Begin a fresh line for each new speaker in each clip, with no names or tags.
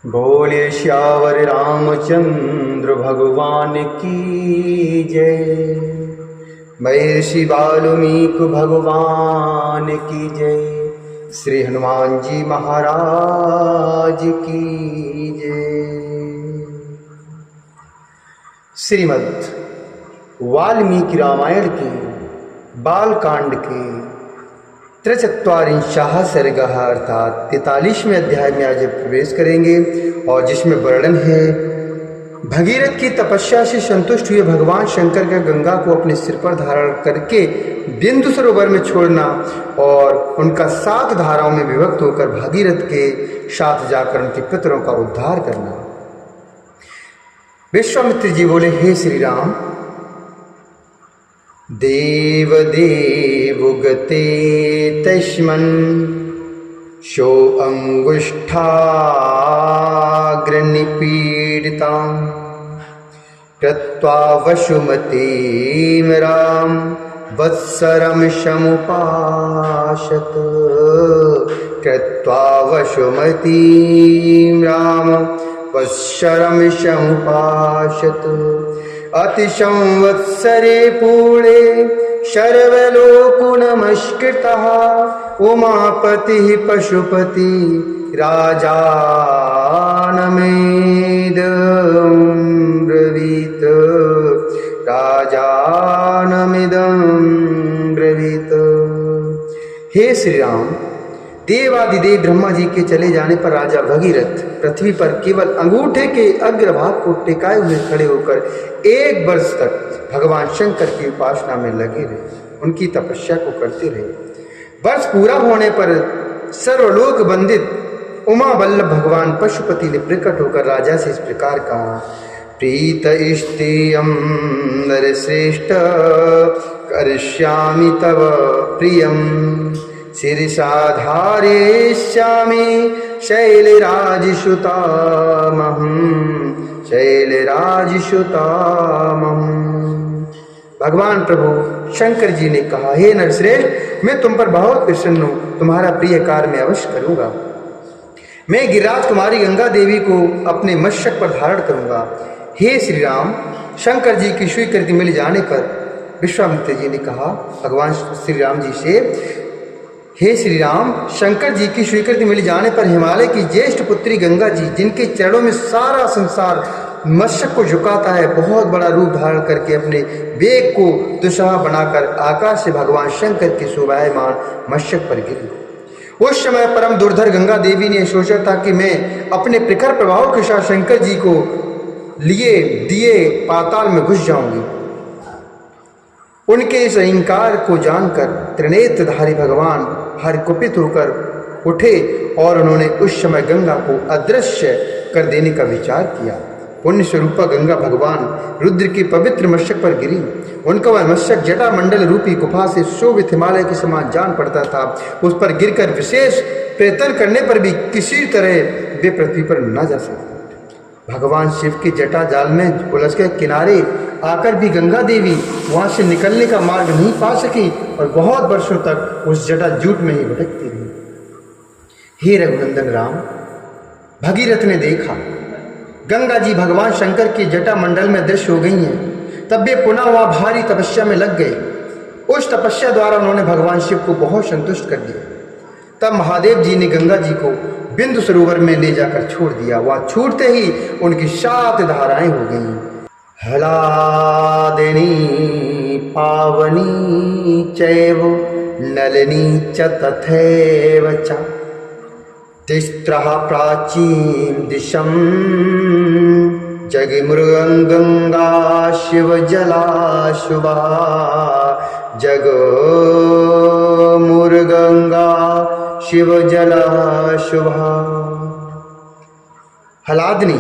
बोले श्यावर रामचंद्र भगवान की जय। महर्षि वाल्मीकि भगवान की जय। श्री हनुमान जी महाराज की जय। श्रीमद् वाल्मीकि रामायण के बालकांड के 43 सर्ग अर्थात 43वें अध्याय में आज प्रवेश करेंगे और जिसमें वर्णन है भगीरथ की तपस्या से संतुष्ट हुए भगवान शंकर का गंगा को अपने सिर पर धारण करके बिंदु सरोवर में छोड़ना और उनका 7 धाराओं में विभक्त होकर भगीरथ के साथ जाकर उनके पितरों का उद्धार करना। विश्वामित्र जी बोले, हे श्री राम, देव देवुगते तस्मन् शो अंगुष्ठाग्रनिपीडितां कृत्वा वसुमतीं राम वत्सरं समुपाशत। कृत्वा वसुमतीं राम वत्सरं समुपाशत। अतिसंवत्सरे पूर्णे सर्वलोकनमस्कृतः उमापतिः पशुपति राजानमिदं ब्रवीत। राजानमिदं ब्रवीत। हे श्री राम, देवादिदेव ब्रह्मा जी के चले जाने पर राजा भगीरथ पृथ्वी पर केवल अंगूठे के अग्रभाग को टिकाए हुए खड़े होकर 1 वर्ष तक भगवान शंकर की उपासना में लगे रहे, उनकी तपस्या को करते रहे। वर्ष पूरा होने पर सर्वलोक वंदित उमा वल्लभ भगवान पशुपति ने प्रकट होकर राजा से इस प्रकार कहा, प्रीत इष्टियं नरश्रेष्ठ करिष्यामि तव प्रियं शिरसा धारयिष्यामि शैलराजसुतामहं शैलराजसुतामहं। भगवान प्रभु शंकर जी ने कहा, हे नरश्रेष्ठ, मैं तुम पर बहुत प्रसन्न हूँ, तुम्हारा प्रिय कार्य मैं अवश्य करूँगा। मैं गिरिराज कुमारी गंगा देवी को अपने मस्तक पर धारण करूँगा। हे श्री राम, शंकर जी की स्वीकृति मिल जाने पर विश्वामित्र जी ने कहा भगवान श्री राम जी से, हे श्री राम, शंकर जी की स्वीकृति मिल जाने पर हिमालय की ज्येष्ठ पुत्री गंगा जी, जिनके चरणों में सारा संसार मस्तक को झुकाता है, बहुत बड़ा रूप धारण करके अपने वेग को दुस्सह बनाकर आकाश से भगवान शंकर के शोभायमान मस्तक पर गिरी। उस समय परम दुर्धर गंगा देवी ने सोचा था कि मैं अपने प्रखर प्रभाव के साथ शंकर जी को लिए दिए पाताल में घुस जाऊंगी। उनके इस अहंकार को जानकर त्रिनेत्रधारी भगवान हरकुपित होकर उठे और उन्होंने उस समय गंगा को अदृश्य कर देने का विचार किया। पुण्य स्वरूपा गंगा भगवान रुद्र की पवित्र मस्तक पर गिरी। उनका वह मस्तक जटा मंडल रूपी गुफा से शोभित हिमालय के समान जान पड़ता था। उस पर गिरकर विशेष प्रयत्न करने पर भी किसी तरह वे पृथ्वी पर न जा सकते। भगवान शिव की जटा जाल में उलझ के किनारे आकर भी गंगा देवी वहां से निकलने का मार्ग नहीं पा सकी और बहुत वर्षों तक उस जटा जूट में ही भटकती रही। हे रघुनंदन राम, भगीरथ ने देखा गंगा जी भगवान शंकर की जटा मंडल में दृश्य हो गई हैं। तब वे पुनः वहां भारी तपस्या में लग गए। उस तपस्या द्वारा उन्होंने भगवान शिव को बहुत संतुष्ट कर दिया। तब महादेव जी ने गंगा जी को बिंदु सरोवर में ले जाकर छोड़ दिया। वहां छूटते ही उनकी 7 धाराएं हो गईं। हलादिनी पावनी चैव नलिनी च तथैव च तिस्रः प्राचीं दिशं जगमृगं गंगा शिवजला शुभा जगमुर्गंगा शिवजला शुभा। हलादिनी,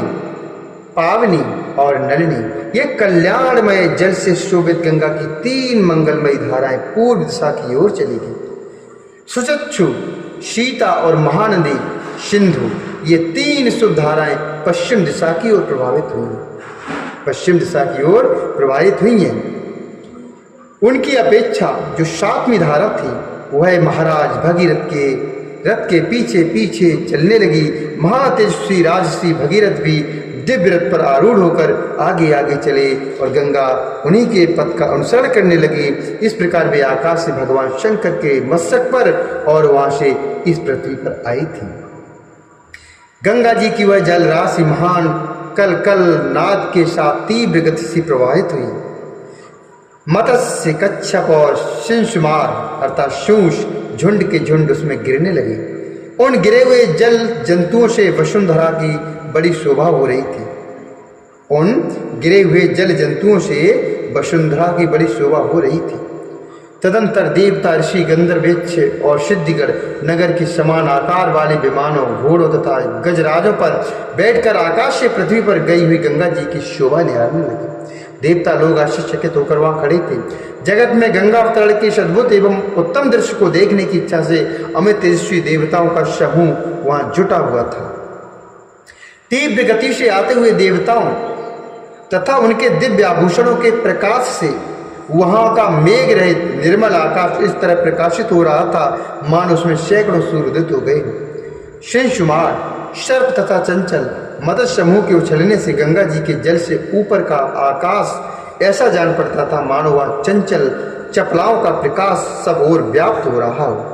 पावनी और नलिनी, ये कल्याणमय जल से शोभित गंगा की 3 मंगलमयी धाराएं पूर्व दिशा की ओर चली गई। सुचक्षु, सीता और महानदी सिंधु, ये 3 शुभ धाराएं पश्चिम दिशा की ओर प्रभावित हुई। पश्चिम दिशा की ओर प्रवाहित हुई हैं। उनकी अपेक्षा जो 7वीं धारा थी वह महाराज भगीरथ के रथ के पीछे पीछे चलने लगी। महातेजस्वी राजश्री भगीरथ भी दिव्य रथ पर आरूढ़ होकर आगे आगे चले और गंगा उन्हीं के पथ का अनुसरण करने लगी। इस प्रकार वे आकाश से भगवान शंकर के मस्तक पर और वहां से इस पृथ्वी पर आई थी। गंगा जी की वह जल राशि महान कल कल नाद के साथ तीव्र गति से प्रवाहित हुई। मत्स्य, कच्छप और शिंशुमार अर्थात शूंश झुंड के झुंड उसमें गिरने लगे। उन गिरे हुए जल जंतुओं से वसुंधरा की बड़ी शोभा हो रही थी। उन गिरे हुए जल जंतुओं से वसुंधरा की बड़ी शोभा हो रही थी। तदंतर देवता, ऋषि, गंधर्व और सिद्धिगढ़ नगर के समान आकार वाले विमानों, घोड़ों तथा गजराजों पर बैठकर आकाश से पृथ्वी पर गई हुई गंगा जी की शोभा निहारने लगे। देवता लोग आश्चर्यचकित होकर वहां खड़े थे। जगत में गंगा अवतरण के इस अद्भुत एवं उत्तम दृश्य को देखने की इच्छा से अमित तेजस्वी देवताओं का समूह वहां जुटा हुआ था। तीव्र गति से आते हुए देवताओं तथा उनके दिव्य आभूषणों के प्रकाश से वहां का मेघ रहित निर्मल आकाश इस तरह प्रकाशित हो रहा था मानो उसमें सैकड़ों सूर्य उदित हो गए। शिंशुमार, सर्प तथा चंचल मत्स्य समूह के उछलने से गंगा जी के जल से ऊपर का आकाश ऐसा जान पड़ता था मानो वह चंचल चपलाओं का प्रकाश सब ओर व्याप्त हो रहा हो।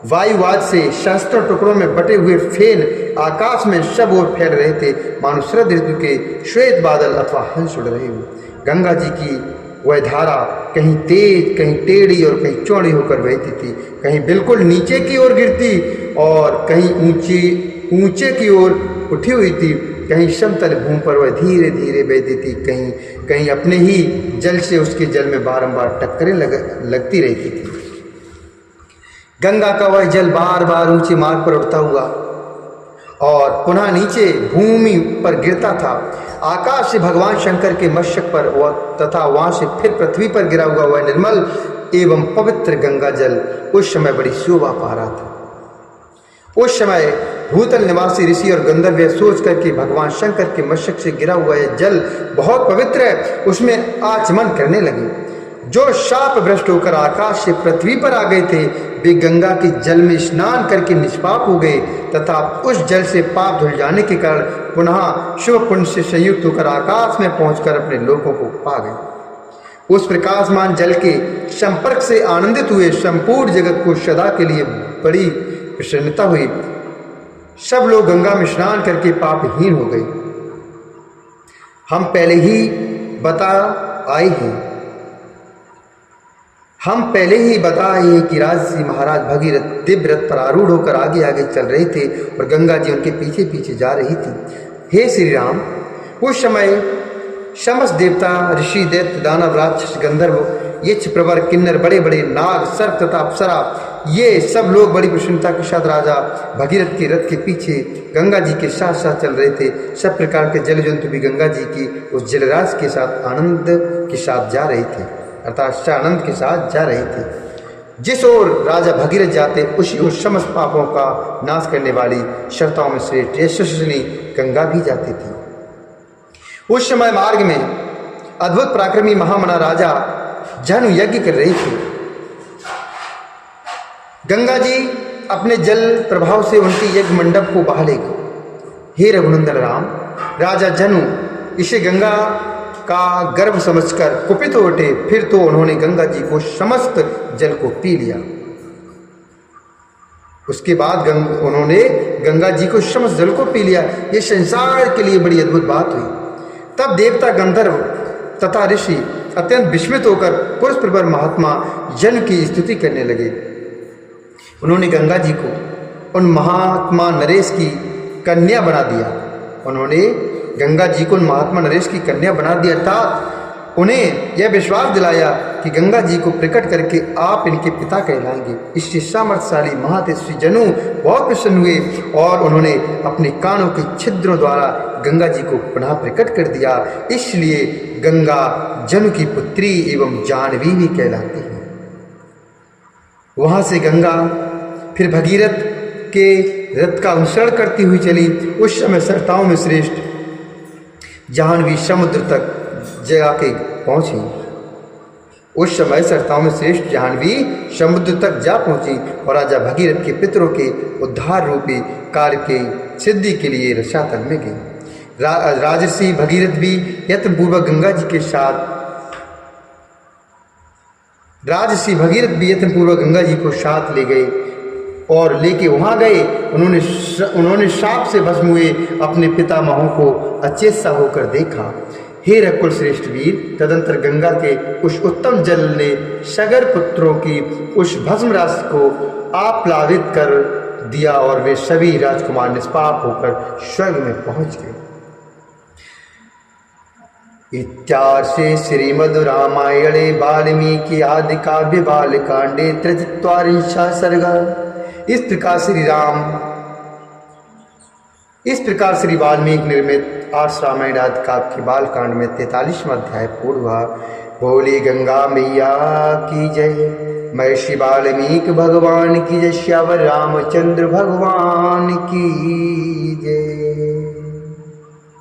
वायुवाद से सहस्त्रों टुकड़ों में बटे हुए फेन आकाश में सब ओर फैल रहे थे मानो शरद ऋतु के श्वेत बादल अथवा हंस उड़ रहे हो। गंगा जी की वह धारा कहीं तेज, कहीं टेढ़ी और कहीं चौड़ी होकर बहती थी। कहीं बिल्कुल नीचे की ओर गिरती और कहीं ऊंचे की ओर उठी हुई थी। कहीं समतल भूमि पर वह धीरे धीरे बहती थी। कहीं कहीं अपने ही जल से उसके जल में बारंबार टक्करें लगती रहती थी। गंगा का वह जल बार बार ऊंचे मार्ग पर उड़ता हुआ और पुनः नीचे भूमि पर गिरता था। आकाश से भगवान शंकर के मस्तक पर वह तथा वहां से फिर पृथ्वी पर गिरा हुआ वह निर्मल एवं पवित्र गंगा जल उस समय बड़ी शोभा पा रहा था। उस समय भूतल निवासी ऋषि और गंधर्व सोच करके भगवान शंकर के मस्तक से गिरा हुआ यह जल बहुत पवित्र है उसमें आचमन करने लगे। जो शाप भ्रष्ट होकर आकाश से पृथ्वी पर आ गए थे वे गंगा के जल में स्नान करके निष्पाप हो गए तथा उस जल से पाप धुल जाने के कारण पुनः शुभ पुण्य से संयुक्त होकर आकाश में पहुंचकर अपने लोकों को पा गए। उस प्रकाशमान जल के संपर्क से आनंदित हुए संपूर्ण जगत को सदा के लिए बड़ी प्रसन्नता हुई। सब लोग गंगा में स्नान करके पापहीन हो गए। हम पहले ही बता आए हैं कि राजसी महाराज भगीरथ दिव्य रथ पर आरूढ़ होकर आगे आगे चल रहे थे और गंगा जी उनके पीछे पीछे जा रही थी। हे श्री राम, उस समय समस्त देवता, ऋषि, दैत्य, दानव, राक्षस, गंधर्व, यक्ष, प्रवर, किन्नर, बड़े बड़े नाग, सर्प तथा अप्सरा ये सब लोग बड़ी प्रसन्नता के साथ राजा भगीरथ के रथ के पीछे गंगा जी के साथ साथ चल रहे थे। सब प्रकार के जल जंतु भी गंगा जी की उस जलराज के साथ आनंद के साथ जा रहे थे अर्थात आनंद के साथ जा रहे थे। जिस ओर राजा भगीरथ जाते उसी ओर समस्त पापों का नाश करने वाली शर्ताओं में श्रेष्ठ यशस्विनी गंगा भी जाती थी। उस समय मार्ग में अद्भुत पराक्रमी महामना राजा जनु यज्ञ कर रहे थे। गंगा जी अपने जल प्रभाव से उनके यज्ञ मंडप को बहा ले गए। हे रघुनंदन राम, राजा जनु इसे गंगा का गर्भ समझकर कुपित हो उठे। फिर तो उन्होंने गंगा जी को समस्त जल को पी लिया। उसके बाद उन्होंने गंगा जी को समस्त जल को पी लिया। ये संसार के लिए बड़ी अद्भुत बात हुई। तब देवता, गंधर्व तथा ऋषि अत्यंत विस्मित होकर पुरुष प्रवर महात्मा जन की स्तुति करने लगे। उन्होंने गंगा जी को उन महात्मा नरेश की कन्या बना दिया। उन्होंने गंगा जी को उन महात्मा नरेश की कन्या बना दिया अर्थात उन्हें यह विश्वास दिलाया कि गंगा जी को प्रकट करके आप इनके पिता कहलाएंगे। इससे सामर्थ्यशाली महातेजस्वी जनु बहुत प्रसन्न हुए और उन्होंने अपने कानों के छिद्रों द्वारा गंगा जी को पुनः प्रकट कर दिया। इसलिए गंगा जनु की पुत्री एवं जानवी भी कहलाती है। वहां से गंगा फिर भगीरथ के रथ का अनुसरण करती हुई चली। उस समय सरताओं में श्रेष्ठ जाह्नवी समुद्र तक जाके पहुंची। उस समय सरताओं में श्रेष्ठ जाह्नवी समुद्र तक जा पहुंची और राजा भगीरथ के पितरों के उद्धार रूपी कार्य की सिद्धि के लिए रसातल में गई। राजर्षि भगीरथ भी यत्नपूर्वक गंगा जी के साथ गंगा जी को साथ ले गए और लेके वहां गए। उन्होंने शाप से भस्म हुए अपने पितामहों को अचेत होकर देखा। हे रकुल श्रेष्ठ वीर, तदंतर गंगा के उस उत्तम जल ने सगर पुत्रों की उस भस्म राशि को आप्लावित कर दिया और वे सभी राजकुमार निष्पाप होकर स्वर्ग में पहुंच गए। इत्यार्षे श्रीमद् रामायणे वाल्मीकि आदि काव्य बाल कांडे 43वां सर्ग। इस प्रकार श्री वाल्मीकि निर्मित आर्ष रामायण आदि काव्य के बाल कांड में 43वां अध्याय पूर्ण हुआ। बोली गंगा मैया की जय। मैं श्री वाल्मीकि भगवान की जय। श्यावर रामचंद्र भगवान की जय।